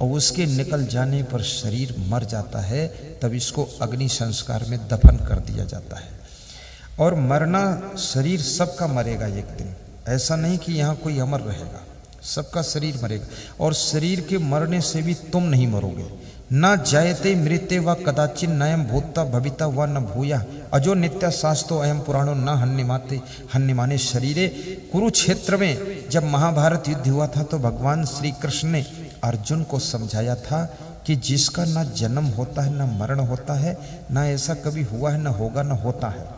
और उसके निकल जाने पर शरीर मर जाता है, तब इसको अग्नि संस्कार में दफन कर दिया जाता है। और मरना, शरीर सबका मरेगा एक दिन, ऐसा नहीं कि यहाँ कोई अमर रहेगा, सबका शरीर मरेगा। और शरीर के मरने से भी तुम नहीं मरोगे। न जायते मृत्य व कदाचिन नयम भूता भविता व न भूया अजो नित्य शास्तो अयम पुराणो न हन्यमाने शरीरे। कुरुक्षेत्र में जब महाभारत युद्ध हुआ था तो भगवान श्री कृष्ण ने अर्जुन को समझाया था कि जिसका ना जन्म होता है ना मरण होता है, ना ऐसा कभी हुआ है, ना होगा, ना होता है।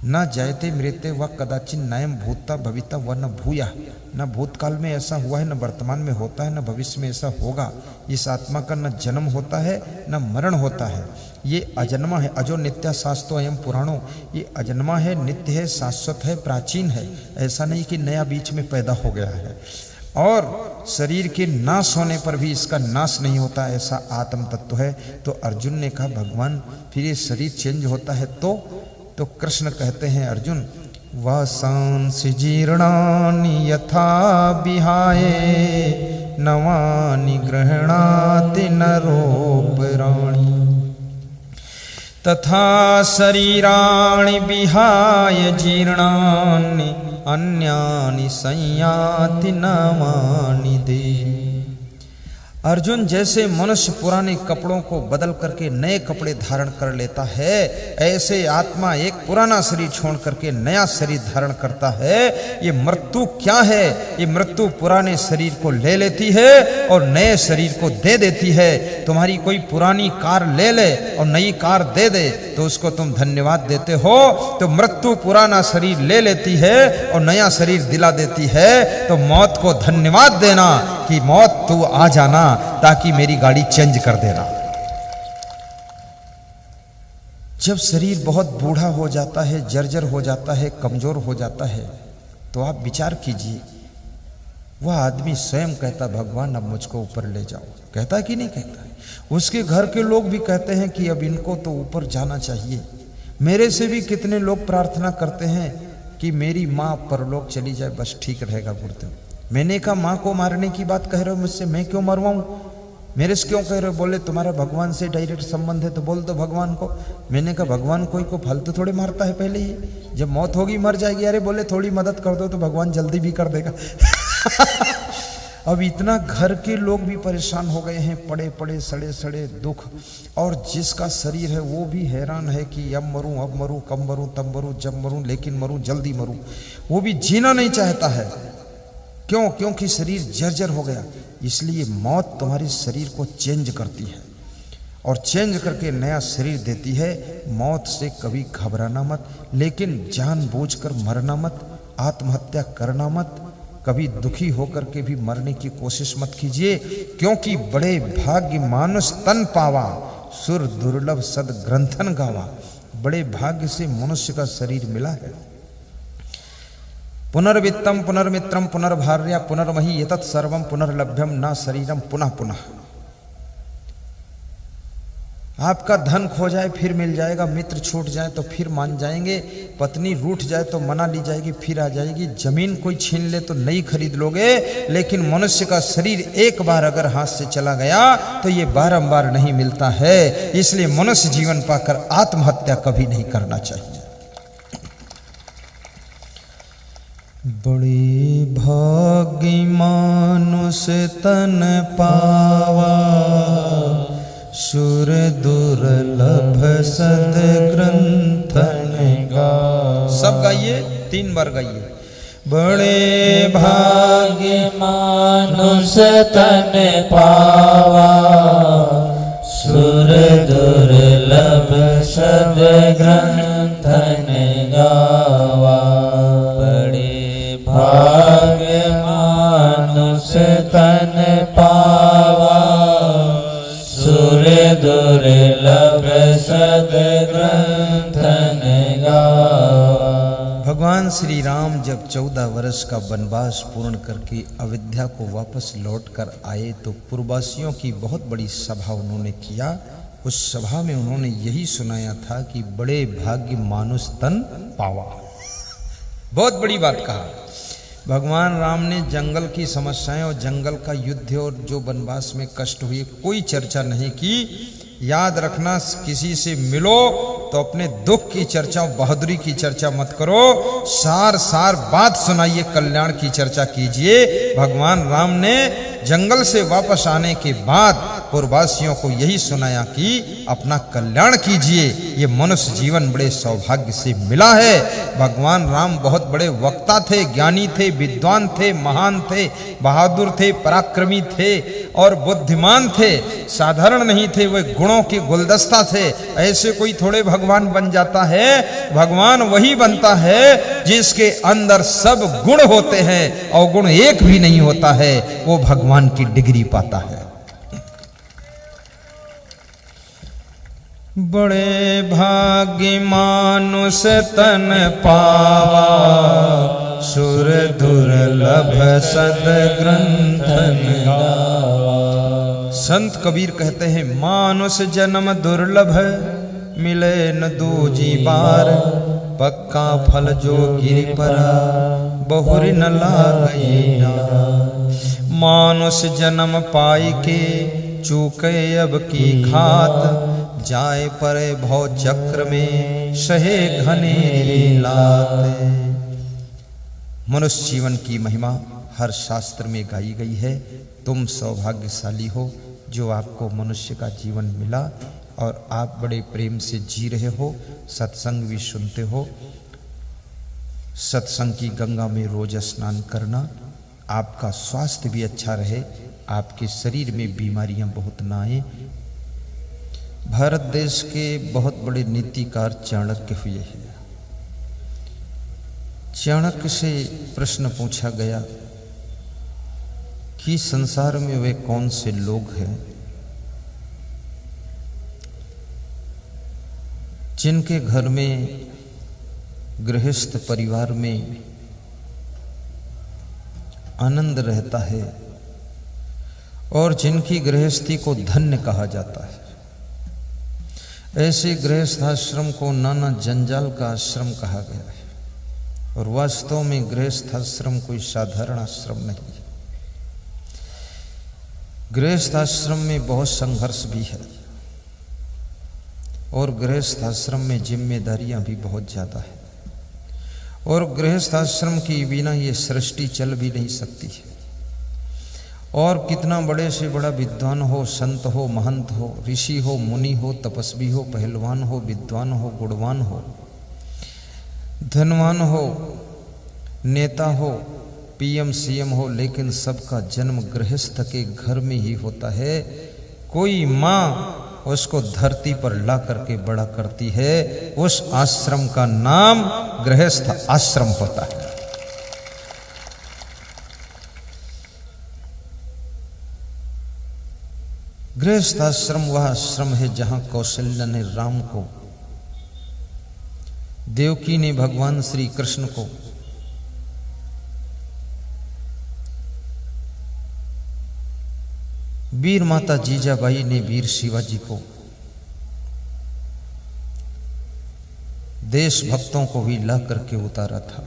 न जायते मृत्य व कदाचिन नयम भूता भविता व न भूया, न भूतकाल में ऐसा हुआ है, न वर्तमान में होता है, न भविष्य में ऐसा होगा। इस आत्मा का न जन्म होता है न मरण होता है, ये अजन्मा है। अजो नित्य शास्तो अयम पुराणो, ये अजन्मा है, नित्य है, शाश्वत है, प्राचीन है। ऐसा नहीं कि नया बीच में पैदा हो गया है। और शरीर के नाश होने पर भी इसका नाश नहीं होता, ऐसा आत्म तत्व है। तो अर्जुन ने कहा भगवान फिर ये शरीर चेंज होता है तो कृष्ण कहते हैं अर्जुन, वासांसि जीर्णानि यथा विहाय नवानि गृह्णाति नरोपराणि तथा शरीराणि विहाय जीर्णानि अन्यानि संयाति नवानि देहि। अर्जुन, जैसे मनुष्य पुराने कपड़ों को बदल करके नए कपड़े धारण कर लेता है, ऐसे आत्मा एक पुराना शरीर छोड़ करके नया शरीर धारण करता है। ये मृत्यु क्या है? ये मृत्यु पुराने शरीर को ले लेती है और नए शरीर को दे देती है। तुम्हारी कोई पुरानी कार ले ले और नई कार दे दे तो उसको तुम धन्यवाद देते हो। तो मृत्यु पुराना शरीर ले लेती है और नया शरीर दिला देती है। तो मौत को धन्यवाद देना कि मौत तू आ जाना ताकि मेरी गाड़ी चेंज कर देना। जब शरीर बहुत बूढ़ा हो जाता है, जर्जर हो जाता है, कमजोर हो जाता है, तो आप विचार कीजिए, वह आदमी स्वयं कहता भगवान अब मुझको ऊपर ले जाओ। कहता कि नहीं कहता? उसके घर के लोग भी कहते हैं कि अब इनको तो ऊपर जाना चाहिए। मेरे से भी कितने लोग प्रार्थना करते हैं कि मेरी माँ परलोक चली जाए, बस ठीक रहेगा गुरुदेव। मैंने कहा माँ को मारने की बात कह रहे हो मुझसे, मैं क्यों मरवाऊं? मेरे से क्यों कह रहे हो? बोले तुम्हारा भगवान से डायरेक्ट संबंध है तो बोल दो भगवान को। मैंने कहा भगवान कोई को फालतू थोड़े मारता है, पहले ही जब मौत होगी मर जाएगी। अरे बोले थोड़ी मदद कर दो तो भगवान जल्दी भी कर देगा। अब इतना घर के लोग भी परेशान हो गए हैं, पड़े पड़े सड़े सड़े दुख। और जिसका शरीर है वो भी हैरान है कि अब मरूं, अब मरूं, कब मरूं, तब मरूं, जब मरूं, लेकिन मरूं, जल्दी मरूं। वो भी जीना नहीं चाहता है। क्यों? क्योंकि शरीर जर्जर हो गया। इसलिए मौत तुम्हारे शरीर को चेंज करती है और चेंज करके नया शरीर देती है। मौत से कभी घबराना मत, लेकिन जानबूझकर मरना मत, आत्महत्या करना मत, कभी दुखी होकर के भी मरने की कोशिश मत कीजिए। क्योंकि बड़े भाग्य मानुष तन पावा, सुर दुर्लभ सद ग्रंथन गावा। बड़े भाग्य से मनुष्य का शरीर मिला है। पुनर्वित्तम पुनर्मित्रम पुनर्भार्या पुनर्मही एतत् सर्वम पुनर्लभ्यम न शरीरम पुनः पुनः। आपका धन खो जाए फिर मिल जाएगा, मित्र छूट जाए तो फिर मान जाएंगे, पत्नी रूठ जाए तो मना ली जाएगी, फिर आ जाएगी, जमीन कोई छीन ले तो नई खरीद लोगे। लेकिन मनुष्य का शरीर एक बार अगर हाथ से चला गया तो ये बारंबार नहीं मिलता है। इसलिए मनुष्य जीवन पाकर आत्महत्या कभी नहीं करना चाहिए। बड़े भाग्य मानुष तन पावा, सुर दुर्लभ सद ग्रंथन गावा। सब गाइए, 3 बार गाइए। बड़े भाग्य मानुष तन पावा, सुर दुर्लभ सद ग्रंथन गावा। भाग्य मानुष तन पावा, सुर दुर्लभ सद ग्रंथन गावा। भगवान श्री राम जब 14 वर्ष का वनवास पूर्ण करके अयोध्या को वापस लौट कर आए तो पूर्ववासियों की बहुत बड़ी सभा उन्होंने किया। उस सभा में उन्होंने यही सुनाया था कि बड़े भाग्य मानुष तन पावा। बहुत बड़ी बात कहा। भगवान राम ने जंगल की समस्याएं और जंगल का युद्ध और जो वनवास में कष्ट हुए कोई चर्चा नहीं की। याद रखना, किसी से मिलो तो अपने दुख की चर्चा और बहादुरी की चर्चा मत करो, सार सार बात सुनाइए, कल्याण की चर्चा कीजिए। भगवान राम ने जंगल से वापस आने के बाद पूर्ववासियों को यही सुनाया कि अपना कल्याण कीजिए, ये मनुष्य जीवन बड़े सौभाग्य से मिला है। भगवान राम बहुत बड़े वक्ता थे, ज्ञानी थे, विद्वान थे, महान थे, बहादुर थे, पराक्रमी थे और बुद्धिमान थे, साधारण नहीं थे, वे गुणों के गुलदस्ता थे। ऐसे कोई थोड़े भगवान बन जाता है, भगवान वही बनता है जिसके अंदर सब गुण होते हैं और गुण एक भी नहीं होता है, वो भगवान की डिग्री पाता है। बड़े भाग्य मानुष तन पावा, सुर दुर्लभ सद्ग्रंथन गावा। संत कबीर कहते हैं, मानुष जन्म दुर्लभ, मिले न दूजी बार, पक्का फल जो गिर परा, बहुरी न लागई नार। मानुष जन्म पाई के, चूके अब की घात, जाए परे भव चक्र में, सहे घनेरी लाते। मनुष्य जीवन की महिमा हर शास्त्र में गाई गई है। तुम सौभाग्यशाली हो जो आपको मनुष्य का जीवन मिला और आप बड़े प्रेम से जी रहे हो, सत्संग भी सुनते हो। सत्संग की गंगा में रोज स्नान करना, आपका स्वास्थ्य भी अच्छा रहे, आपके शरीर में बीमारियां बहुत ना आए। भारत देश के बहुत बड़े नीतिकार चाणक्य हुए हैं। चाणक्य से प्रश्न पूछा गया कि संसार में वे कौन से लोग हैं जिनके घर में, गृहस्थ परिवार में आनंद रहता है और जिनकी गृहस्थी को धन्य कहा जाता है। ऐसे गृहस्थाश्रम को नाना जंजाल का आश्रम कहा गया है और वास्तव में गृहस्थाश्रम कोई साधारण आश्रम नहीं है। गृहस्थाश्रम में बहुत संघर्ष भी है और गृहस्थाश्रम में जिम्मेदारियां भी बहुत ज्यादा है और गृहस्थाश्रम के बिना ये सृष्टि चल भी नहीं सकती है। और कितना बड़े से बड़ा विद्वान हो, संत हो, महंत हो, ऋषि हो, मुनि हो, तपस्वी हो, पहलवान हो, विद्वान हो, गुणवान हो, धनवान हो, नेता हो, पीएम सीएम हो, लेकिन सबका जन्म गृहस्थ के घर में ही होता है। कोई माँ उसको धरती पर ला करके बड़ा करती है, उस आश्रम का नाम गृहस्थ आश्रम होता है। गृहस्थ आश्रम वह आश्रम है जहां कौशल्या ने राम को, देवकी ने भगवान श्री कृष्ण को, वीर माता जीजाबाई ने वीर शिवाजी को, देशभक्तों को भी ला करके उतारा था।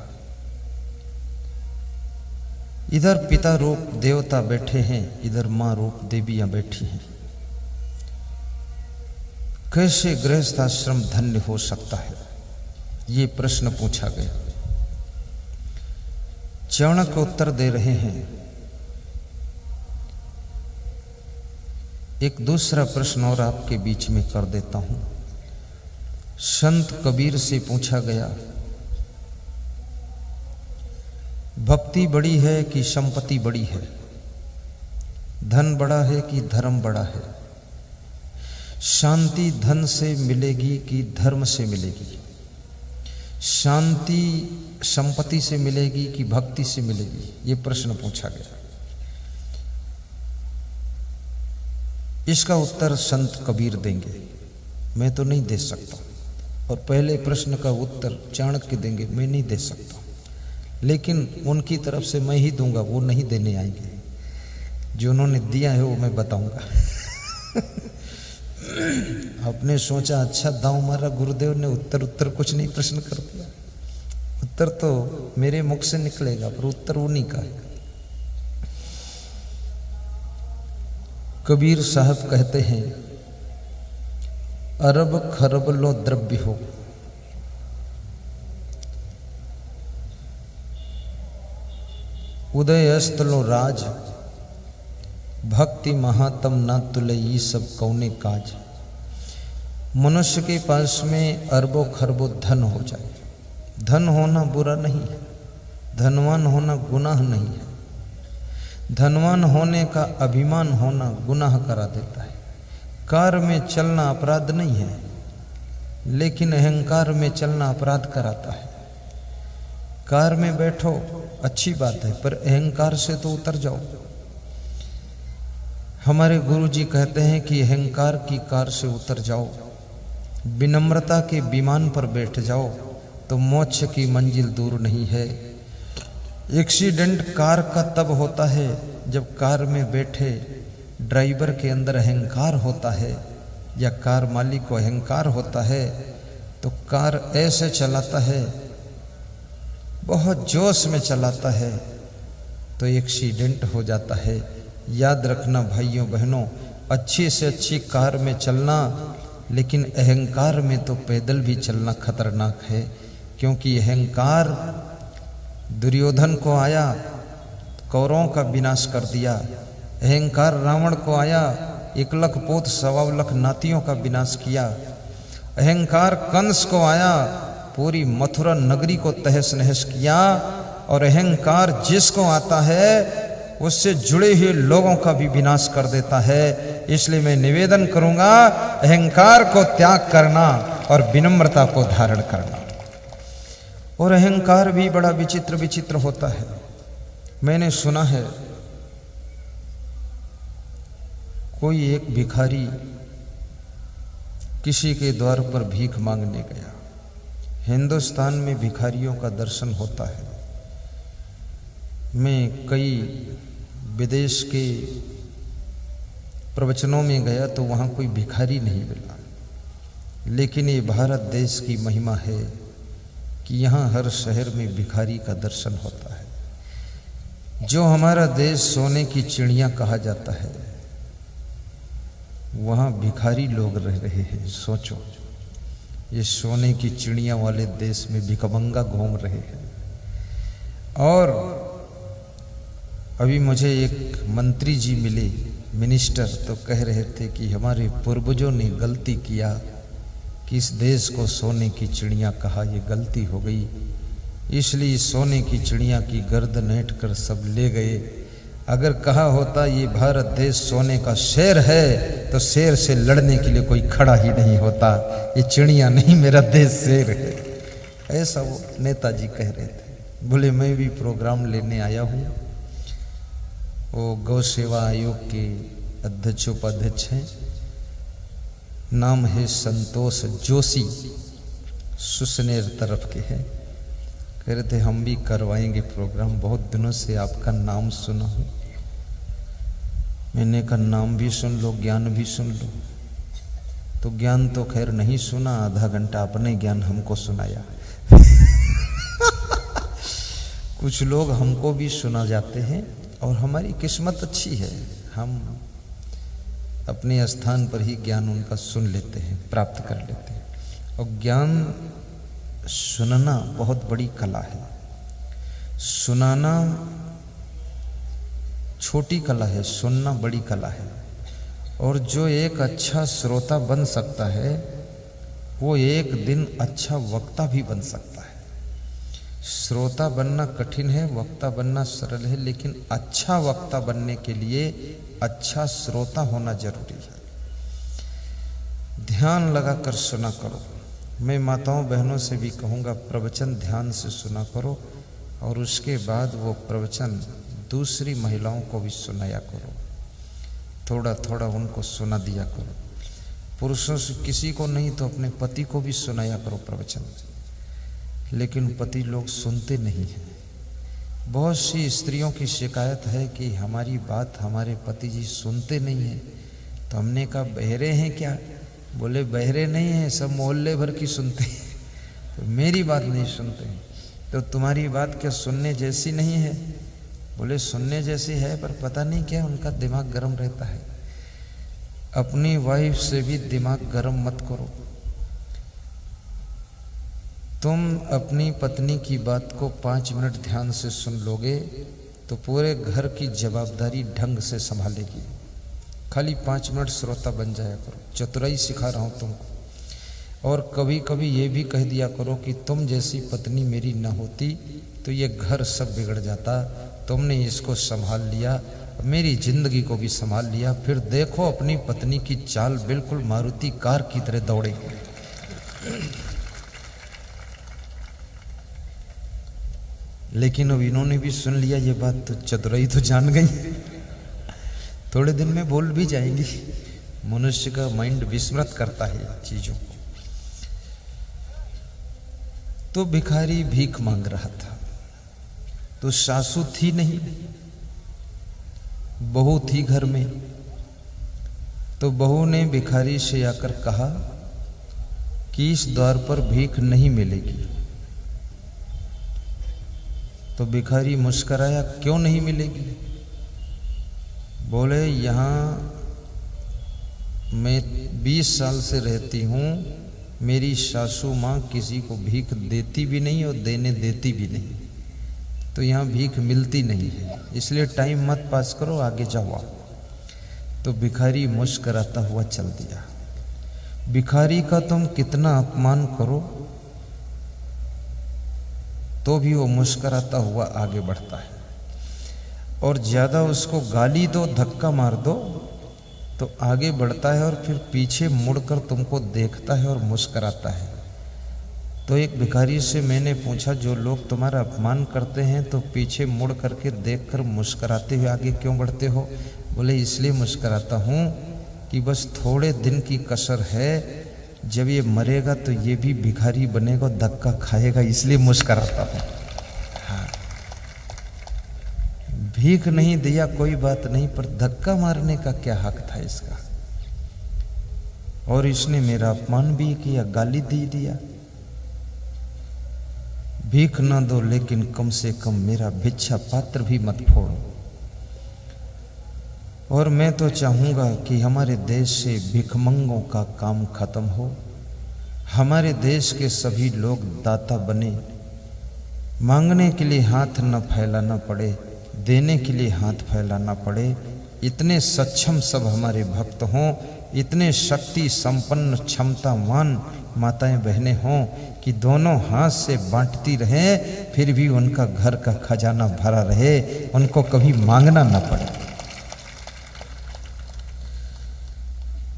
इधर पिता रूप देवता बैठे हैं, इधर मां रूप देवियां बैठी हैं। कैसे गृहस्थ आश्रम धन्य हो सकता है, ये प्रश्न पूछा गया। चाणक्य उत्तर दे रहे हैं। एक दूसरा प्रश्न और आपके बीच में कर देता हूं। संत कबीर से पूछा गया, भक्ति बड़ी है कि संपत्ति बड़ी है, धन बड़ा है कि धर्म बड़ा है, शांति धन से मिलेगी कि धर्म से मिलेगी, शांति संपत्ति से मिलेगी कि भक्ति से मिलेगी, ये प्रश्न पूछा गया। इसका उत्तर संत कबीर देंगे, मैं तो नहीं दे सकता, और पहले प्रश्न का उत्तर चाणक्य देंगे, मैं नहीं दे सकता, लेकिन उनकी तरफ से मैं ही दूंगा, वो नहीं देने आएंगे। जो उन्होंने दिया है वो मैं बताऊंगा। आपने सोचा अच्छा दांव मारा, गुरुदेव ने उत्तर कुछ नहीं प्रश्न कर दिया। उत्तर तो मेरे मुख से निकलेगा, पर उत्तर उन्हीं का है। कबीर साहब कहते हैं, अरब खरब लो द्रव्य हो, उदय अस्त लो राज, भक्ति महात्म ना तुले ये सब कौने काज। मनुष्य के पास में अरबों खरबों धन हो जाए, धन होना बुरा नहीं है, धनवान होना गुनाह नहीं है, धनवान होने का अभिमान होना गुनाह करा देता है। कार में चलना अपराध नहीं है, लेकिन अहंकार में चलना अपराध कराता है। कार में बैठो अच्छी बात है, पर अहंकार से तो उतर जाओ। हमारे गुरुजी कहते हैं कि अहंकार की कार से उतर जाओ, विनम्रता के विमान पर बैठ जाओ, तो मोक्ष की मंजिल दूर नहीं है। एक्सीडेंट कार का तब होता है जब कार में बैठे ड्राइवर के अंदर अहंकार होता है, या कार मालिक को अहंकार होता है, तो कार ऐसे चलाता है, बहुत जोश में चलाता है, तो एक्सीडेंट हो जाता है। याद रखना भाइयों बहनों, अच्छी से अच्छी कार में चलना, लेकिन अहंकार में तो पैदल भी चलना खतरनाक है। क्योंकि अहंकार दुर्योधन को आया, कौरवों का विनाश कर दिया। अहंकार रावण को आया, 1 लाख पोत 1.25 लाख नातियों का विनाश किया। अहंकार कंस को आया, पूरी मथुरा नगरी को तहस नहस किया। और अहंकार जिसको आता है उससे जुड़े हुए लोगों का भी विनाश कर देता है। इसलिए मैं निवेदन करूंगा, अहंकार को त्याग करना और विनम्रता को धारण करना। और अहंकार भी बड़ा विचित्र विचित्र होता है। मैंने सुना है कोई एक भिखारी किसी के द्वार पर भीख मांगने गया। हिंदुस्तान में भिखारियों का दर्शन होता है। मैं कई विदेश के प्रवचनों में गया तो वहाँ कोई भिखारी नहीं मिला, लेकिन ये भारत देश की महिमा है कि यहाँ हर शहर में भिखारी का दर्शन होता है। जो हमारा देश सोने की चिड़िया कहा जाता है, वहाँ भिखारी लोग रह रहे हैं। सोचो, ये सोने की चिड़िया वाले देश में भिखमंगा घूम रहे हैं। और अभी मुझे एक मंत्री जी मिले, मिनिस्टर, तो कह रहे थे कि हमारे पूर्वजों ने गलती किया कि इस देश को सोने की चिड़िया कहा, ये गलती हो गई, इसलिए सोने की चिड़िया की गर्दन ऐंठ कर सब ले गए। अगर कहा होता ये भारत देश सोने का शेर है, तो शेर से लड़ने के लिए कोई खड़ा ही नहीं होता। ये चिड़िया नहीं, मेरा देश शेर है। ऐसा वो नेताजी कह रहे थे। बोले मैं भी प्रोग्राम लेने आया हूँ। वो गौ सेवा आयोग के अध्यक्ष उपाध्यक्ष हैं, नाम है संतोष जोशी, सुसनेर तरफ के हैं। कह रहे थे हम भी करवाएंगे प्रोग्राम, बहुत दिनों से आपका नाम सुना हूँ। मैंने कहा नाम भी सुन लो, ज्ञान भी सुन लो। तो ज्ञान तो खैर नहीं सुना, आधा घंटा अपने ज्ञान हमको सुनाया। कुछ लोग हमको भी सुना जाते हैं, और हमारी किस्मत अच्छी है, हम अपने स्थान पर ही ज्ञान उनका सुन लेते हैं, प्राप्त कर लेते हैं। और ज्ञान सुनना बहुत बड़ी कला है, सुनाना छोटी कला है, सुनना बड़ी कला है। और जो एक अच्छा श्रोता बन सकता है, वो एक दिन अच्छा वक्ता भी बन सकता है। श्रोता बनना कठिन है, वक्ता बनना सरल है, लेकिन अच्छा वक्ता बनने के लिए अच्छा श्रोता होना जरूरी है। ध्यान लगाकर सुना करो। मैं माताओं बहनों से भी कहूँगा, प्रवचन ध्यान से सुना करो, और उसके बाद वो प्रवचन दूसरी महिलाओं को भी सुनाया करो। थोड़ा थोड़ा उनको सुना दिया करो। पुरुषों से किसी को नहीं तो अपने पति को भी सुनाया करो प्रवचन। लेकिन पति लोग सुनते नहीं हैं। बहुत सी स्त्रियों की शिकायत है कि हमारी बात हमारे पति जी सुनते नहीं हैं। तो हमने कहा बहरे हैं क्या? बोले बहरे नहीं हैं, सब मोहल्ले भर की सुनते हैं, तो मेरी बात नहीं सुनते हैं। तो तुम्हारी बात क्या सुनने जैसी नहीं है? बोले सुनने जैसी है, पर पता नहीं क्या उनका दिमाग गर्म रहता है। अपनी वाइफ से भी दिमाग गर्म मत करो। तुम अपनी पत्नी की बात को 5 मिनट ध्यान से सुन लोगे तो पूरे घर की जवाबदारी ढंग से संभालेगी। खाली 5 मिनट श्रोता बन जाया करो। चतुराई सिखा रहा हूँ तुमको। और कभी कभी ये भी कह दिया करो कि तुम जैसी पत्नी मेरी न होती तो ये घर सब बिगड़ जाता। तुमने इसको संभाल लिया, मेरी जिंदगी को भी संभाल लिया। फिर देखो अपनी पत्नी की चाल बिल्कुल मारुति कार की तरह दौड़ेगी। लेकिन अब इन्होंने भी सुन लिया ये बात, तो चतुराई तो जान गई। थोड़े दिन में भूल भी जाएंगी। मनुष्य का माइंड विस्मृत करता है चीजों को। तो भिखारी भीख मांग रहा था, तो सासू थी नहीं, बहू थी घर में। तो बहू ने भिखारी से आकर कहा कि इस द्वार पर भीख नहीं मिलेगी। तो भिखारी मुस्कराया, क्यों नहीं मिलेगी? बोले यहाँ मैं 20 साल से रहती हूँ, मेरी सासू माँ किसी को भीख देती भी नहीं और देने देती भी नहीं, तो यहाँ भीख मिलती नहीं है, इसलिए टाइम मत पास करो, आगे जाओ। तो भिखारी मुस्कराता हुआ चल दिया। भिखारी का तुम कितना अपमान करो तो भी वो मुस्कराता हुआ आगे बढ़ता है। और ज्यादा उसको गाली दो, धक्का मार दो तो आगे बढ़ता है और फिर पीछे मुड़कर तुमको देखता है और मुस्कराता है। तो एक भिखारी से मैंने पूछा, जो लोग तुम्हारा अपमान करते हैं तो पीछे मुड़ करके देखकर मुस्कराते हुए आगे क्यों बढ़ते हो? बोले इसलिए मुस्कराता हूँ कि बस थोड़े दिन की कसर है, जब ये मरेगा तो ये भी भिखारी बनेगा, धक्का खाएगा, इसलिए मुस्कराता हूँ। हाँ, भीख नहीं दिया कोई बात नहीं, पर धक्का मारने का क्या हक था इसका? और इसने मेरा अपमान भी किया, गाली दे दिया। भीख ना दो लेकिन कम से कम मेरा भिक्षा पात्र भी मत फोड़ो। और मैं तो चाहूँगा कि हमारे देश से भिखमंगों का काम खत्म हो, हमारे देश के सभी लोग दाता बने, मांगने के लिए हाथ न फैलाना पड़े, देने के लिए हाथ फैलाना पड़े। इतने सक्षम सब हमारे भक्त हों, इतने शक्ति संपन्न क्षमतावान माताएं बहनें हों कि दोनों हाथ से बांटती रहें, फिर भी उनका घर का खजाना भरा रहे, उनको कभी मांगना न पड़े।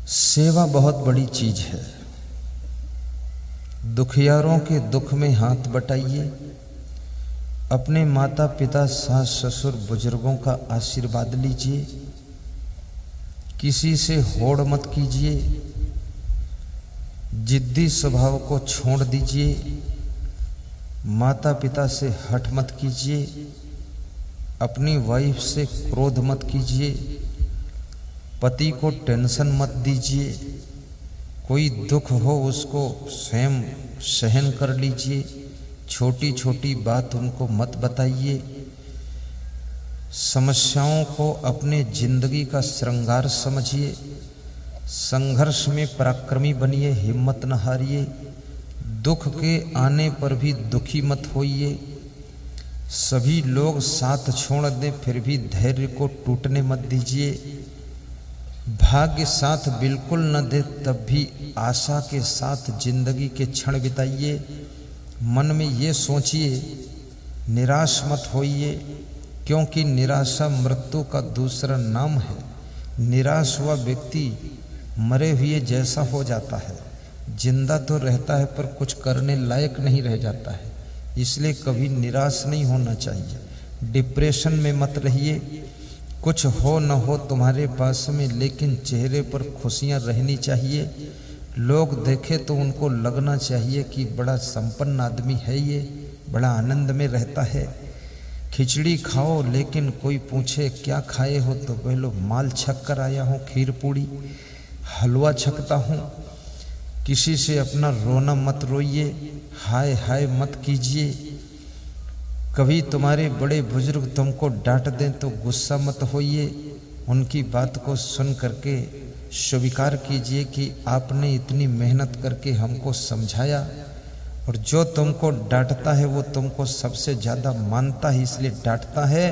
सेवा बहुत बड़ी चीज है। दुखियारों के दुख में हाथ बटाइए, अपने माता पिता सास ससुर बुजुर्गों का आशीर्वाद लीजिए, किसी से होड़ मत कीजिए, जिद्दी स्वभाव को छोड़ दीजिए, माता पिता से हठ मत कीजिए, अपनी वाइफ से क्रोध मत कीजिए, पति को टेंशन मत दीजिए, कोई दुख हो उसको स्वयं सहन कर लीजिए, छोटी छोटी बात उनको मत बताइए, समस्याओं को अपने जिंदगी का श्रृंगार समझिए, संघर्ष में पराक्रमी बनिए, हिम्मत न हारिए, दुख के आने पर भी दुखी मत होइए, सभी लोग साथ छोड़ दें फिर भी धैर्य को टूटने मत दीजिए, भाग्य साथ बिल्कुल न दे तब भी आशा के साथ जिंदगी के क्षण बिताइए। मन में ये सोचिए, निराश मत होइए, क्योंकि निराशा मृत्यु का दूसरा नाम है। निराश हुआ व्यक्ति मरे हुए जैसा हो जाता है, जिंदा तो रहता है पर कुछ करने लायक नहीं रह जाता है। इसलिए कभी निराश नहीं होना चाहिए। डिप्रेशन में मत रहिए, कुछ हो न हो तुम्हारे पास में, लेकिन चेहरे पर खुशियां रहनी चाहिए। लोग देखे तो उनको लगना चाहिए कि बड़ा संपन्न आदमी है, ये बड़ा आनंद में रहता है। खिचड़ी खाओ लेकिन कोई पूछे क्या खाए हो तो बोलो माल छक कर आया हूँ, खीर पूड़ी हलवा छकता हूँ। किसी से अपना रोना मत रोइए, हाय हाय मत कीजिए। कभी तुम्हारे बड़े बुजुर्ग तुमको डांट दें तो गुस्सा मत होइए, उनकी बात को सुन करके स्वीकार कीजिए कि आपने इतनी मेहनत करके हमको समझाया, और जो तुमको डांटता है वो तुमको सबसे ज़्यादा मानता है इसलिए डांटता है,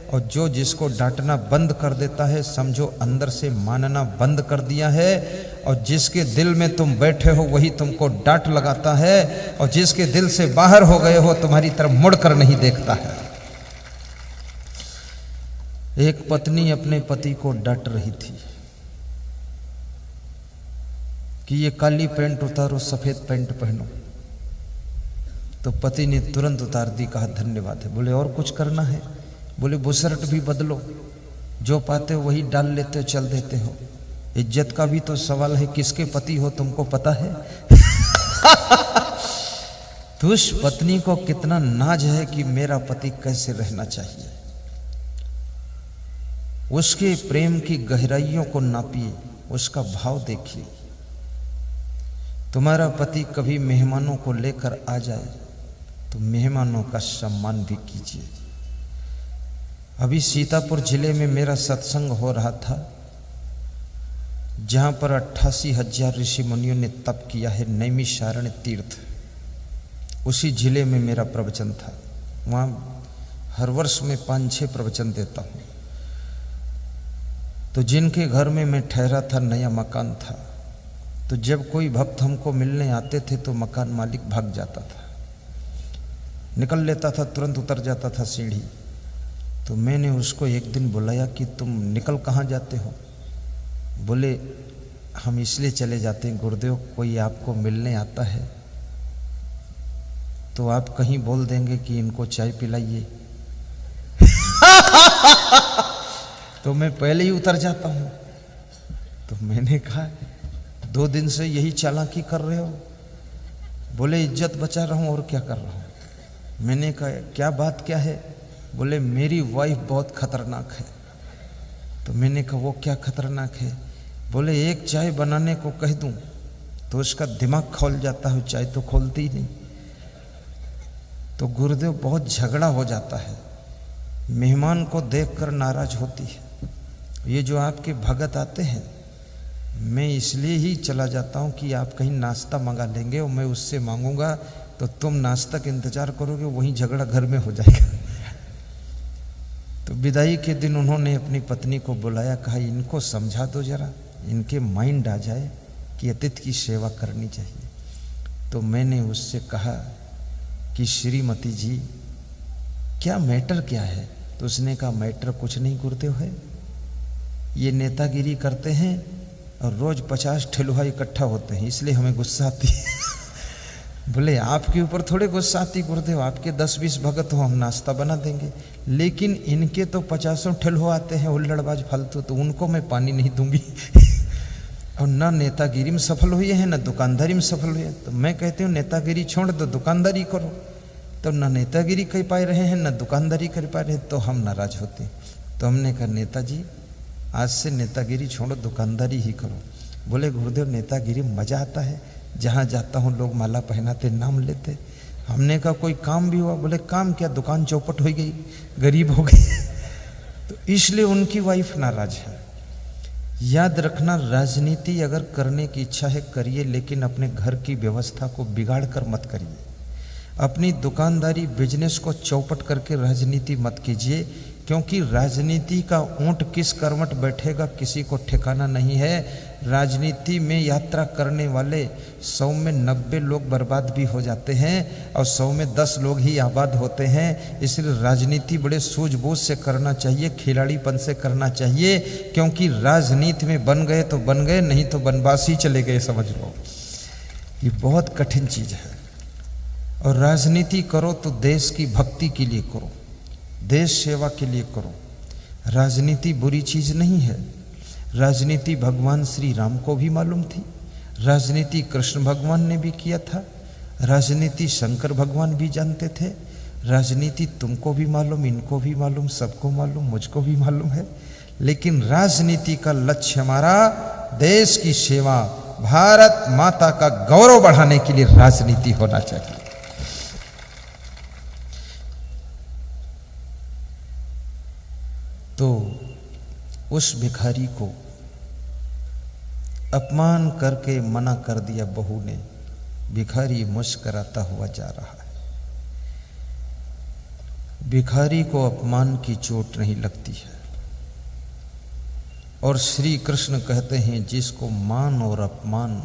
और जो जिसको डांटना बंद कर देता है समझो अंदर से मानना बंद कर दिया है, और जिसके दिल में तुम बैठे हो वही तुमको डांट लगाता है, और जिसके दिल से बाहर हो गए हो तुम्हारी तरफ मुड़कर नहीं देखता है। एक पत्नी अपने पति को डांट रही थी कि ये काली पैंट उतारो सफेद पैंट पहनो, तो पति ने तुरंत उतार दी, कहा धन्यवाद है। बोले और कुछ करना है? बोले बुशर्ट भी बदलो, जो पाते हो वही डाल लेते हो, चल देते हो। इज्जत का भी तो सवाल है, किसके पति हो तुमको पता है? तो उस पत्नी को कितना नाज है कि मेरा पति कैसे रहना चाहिए। उसके प्रेम की गहराइयों को नापिए, उसका भाव देखिए। तुम्हारा पति कभी मेहमानों को लेकर आ जाए तो मेहमानों का सम्मान भी कीजिए। अभी सीतापुर जिले में मेरा सत्संग हो रहा था, जहां पर 88,000 ऋषि मुनियों ने तप किया है, नैमिषारण्य तीर्थ। उसी जिले में मेरा प्रवचन था। वहां हर वर्ष में 5-6 प्रवचन देता हूं। तो जिनके घर में मैं ठहरा था नया मकान था, तो जब कोई भक्त हमको मिलने आते थे तो मकान मालिक भाग जाता था, निकल लेता था, तुरंत उतर जाता था सीढ़ी। तो मैंने उसको एक दिन बुलाया कि तुम निकल कहाँ जाते हो? बोले हम इसलिए चले जाते हैं गुरुदेव, कोई आपको मिलने आता है तो आप कहीं बोल देंगे कि इनको चाय पिलाइए। तो मैं पहले ही उतर जाता हूं। तो मैंने कहा 2 दिन से यही चालाकी कर रहे हो? बोले इज्जत बचा रहा हूं और क्या कर रहा हूं। मैंने कहा क्या बात क्या है? बोले मेरी वाइफ बहुत खतरनाक है। तो मैंने कहा वो क्या खतरनाक है? बोले एक चाय बनाने को कह दूं तो उसका दिमाग खोल जाता है, चाय तो खोलती ही नहीं। तो गुरुदेव बहुत झगड़ा हो जाता है, मेहमान को देखकर नाराज होती है। ये जो आपके भगत आते हैं, मैं इसलिए ही चला जाता हूं कि आप कहीं नाश्ता मंगा लेंगे और मैं उससे मांगूंगा तो तुम नाश्ता का इंतजार करोगे, वहीं झगड़ा घर में हो जाएगा। तो विदाई के दिन उन्होंने अपनी पत्नी को बुलाया, कहा इनको समझा दो जरा, इनके माइंड आ जाए कि अतिथि की सेवा करनी चाहिए। तो मैंने उससे कहा कि श्रीमती जी क्या मैटर क्या है? तो उसने कहा मैटर कुछ नहीं गुरुदेव है, ये नेतागिरी करते हैं और रोज 50 ठेलुहा इकट्ठा होते हैं, इसलिए हमें गुस्सा आती है। बोले आपके ऊपर थोड़े गुस्सा आती गुरुदेव, आपके 10-20 भगत हो हम नाश्ता बना देंगे, लेकिन इनके तो 50 ठेलुहा आते हैं हुल्लड़बाज फालतू, तो उनको मैं पानी नहीं दूंगी। और ना नेतागिरी में सफल हुई है ना दुकानदारी में सफल हुई है। तो मैं कहती हूँ नेतागिरी छोड़ दो, दुकानदारी करो। तो ना नेतागिरी कर पा रहे हैं ना दुकानदारी कर पा रहे हैं, तो हम नाराज होते। तो हमने कहा नेताजी आज से नेतागिरी छोड़ो, दुकानदारी ही करो। बोले गुरुदेव नेतागिरी में मजा आता है, जहाँ जाता हूँ लोग माला पहनाते, नाम लेते। हमने कहा कोई काम भी हुआ? बोले काम क्या, दुकान चौपट हो गई, गरीब हो गई। तो इसलिए उनकी वाइफ नाराज है। याद रखना, राजनीति अगर करने की इच्छा है करिए, लेकिन अपने घर की व्यवस्था को बिगाड़ कर मत करिए। अपनी दुकानदारी बिजनेस को चौपट करके राजनीति मत कीजिए, क्योंकि राजनीति का ऊंट किस करवट बैठेगा किसी को ठिकाना नहीं है। राजनीति में यात्रा करने वाले 100 में 90 लोग बर्बाद भी हो जाते हैं और 100 में 10 लोग ही आबाद होते हैं। इसलिए राजनीति बड़े सूझबूझ से करना चाहिए, खिलाड़ीपन से करना चाहिए, क्योंकि राजनीति में बन गए तो बन गए, नहीं तो बनवास ही चले गए, समझ लो। ये बहुत कठिन चीज है। और राजनीति करो तो देश की भक्ति के लिए करो, देश सेवा के लिए करो। राजनीति बुरी चीज नहीं है। राजनीति भगवान श्री राम को भी मालूम थी, राजनीति कृष्ण भगवान ने भी किया था, राजनीति शंकर भगवान भी जानते थे। राजनीति तुमको भी मालूम, इनको भी मालूम, सबको मालूम, मुझको भी मालूम है। लेकिन राजनीति का लक्ष्य हमारा देश की सेवा, भारत माता का गौरव बढ़ाने के लिए राजनीति होना चाहिए। तो उस भिखारी को अपमान करके मना कर दिया बहू ने। भिखारी मुस्कुराता हुआ जा रहा है। भिखारी को अपमान की चोट नहीं लगती है। और श्री कृष्ण कहते हैं जिसको मान और अपमान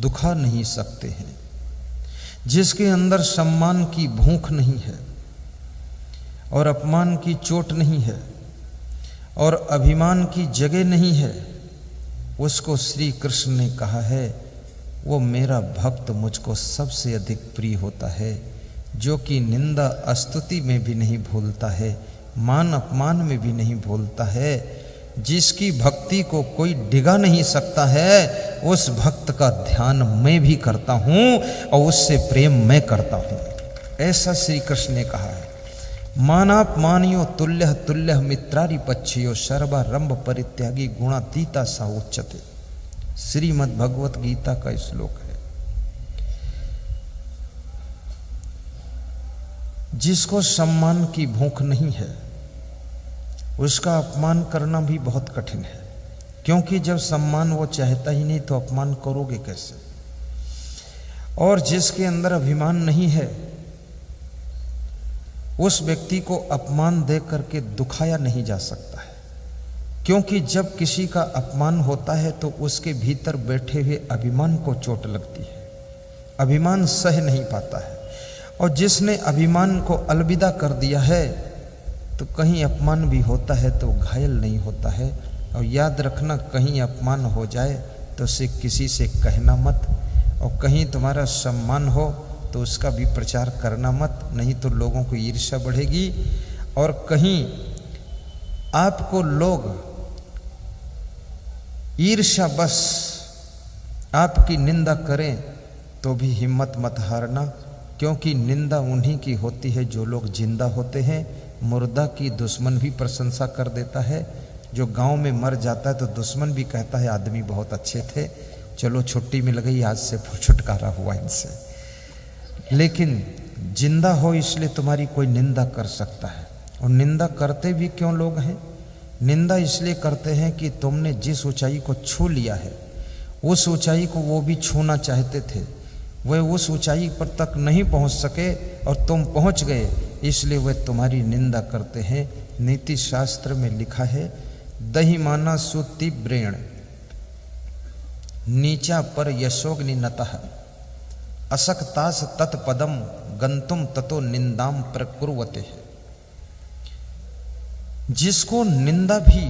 दुखा नहीं सकते हैं, जिसके अंदर सम्मान की भूख नहीं है और अपमान की चोट नहीं है और अभिमान की जगह नहीं है, उसको श्री कृष्ण ने कहा है वो मेरा भक्त मुझको सबसे अधिक प्रिय होता है, जो कि निंदा स्तुति में भी नहीं भूलता है, मान अपमान में भी नहीं भूलता है, जिसकी भक्ति को कोई डिगा नहीं सकता है, उस भक्त का ध्यान मैं भी करता हूँ और उससे प्रेम मैं करता हूँ। ऐसा श्री कृष्ण ने कहा है। मानापमानियो तुल्य तुल्य मित्रारि पच्छयो सर्वारंभ परित्यागी गुणातीता सा उच्चते। श्रीमद् भगवत गीता का श्लोक है। जिसको सम्मान की भूख नहीं है उसका अपमान करना भी बहुत कठिन है, क्योंकि जब सम्मान वो चाहता ही नहीं तो अपमान करोगे कैसे। और जिसके अंदर अभिमान नहीं है उस व्यक्ति को अपमान दे करके दुखाया नहीं जा सकता है, क्योंकि जब किसी का अपमान होता है तो उसके भीतर बैठे हुए अभिमान को चोट लगती है, अभिमान सह नहीं पाता है। और जिसने अभिमान को अलविदा कर दिया है तो कहीं अपमान भी होता है तो घायल नहीं होता है। और याद रखना, कहीं अपमान हो जाए तो उसे किसी से कहना मत, और कहीं तुम्हारा सम्मान हो तो उसका भी प्रचार करना मत, नहीं तो लोगों को ईर्ष्या बढ़ेगी। और कहीं आपको लोग ईर्ष्या बस आपकी निंदा करें तो भी हिम्मत मत हारना, क्योंकि निंदा उन्हीं की होती है जो लोग जिंदा होते हैं। मुर्दा की दुश्मन भी प्रशंसा कर देता है। जो गांव में मर जाता है तो दुश्मन भी कहता है आदमी बहुत अच्छे थे, चलो छुट्टी मिल गई, आज से छुटकारा हुआ इनसे। लेकिन जिंदा हो इसलिए तुम्हारी कोई निंदा कर सकता है। और निंदा करते भी क्यों लोग हैं? निंदा इसलिए करते हैं कि तुमने जिस ऊंचाई को छू लिया है उस ऊंचाई को वो भी छूना चाहते थे, वे उस ऊंचाई पर तक नहीं पहुंच सके और तुम पहुंच गए, इसलिए वे तुम्हारी निंदा करते हैं। नीति शास्त्र में लिखा है, दहिमाना सुतीव्रेण नीचा पर यशोग्नि नतः असक्तास तत्पदम गंतुम ततो निंदाम प्रकुर्वते है। जिसको निंदा भी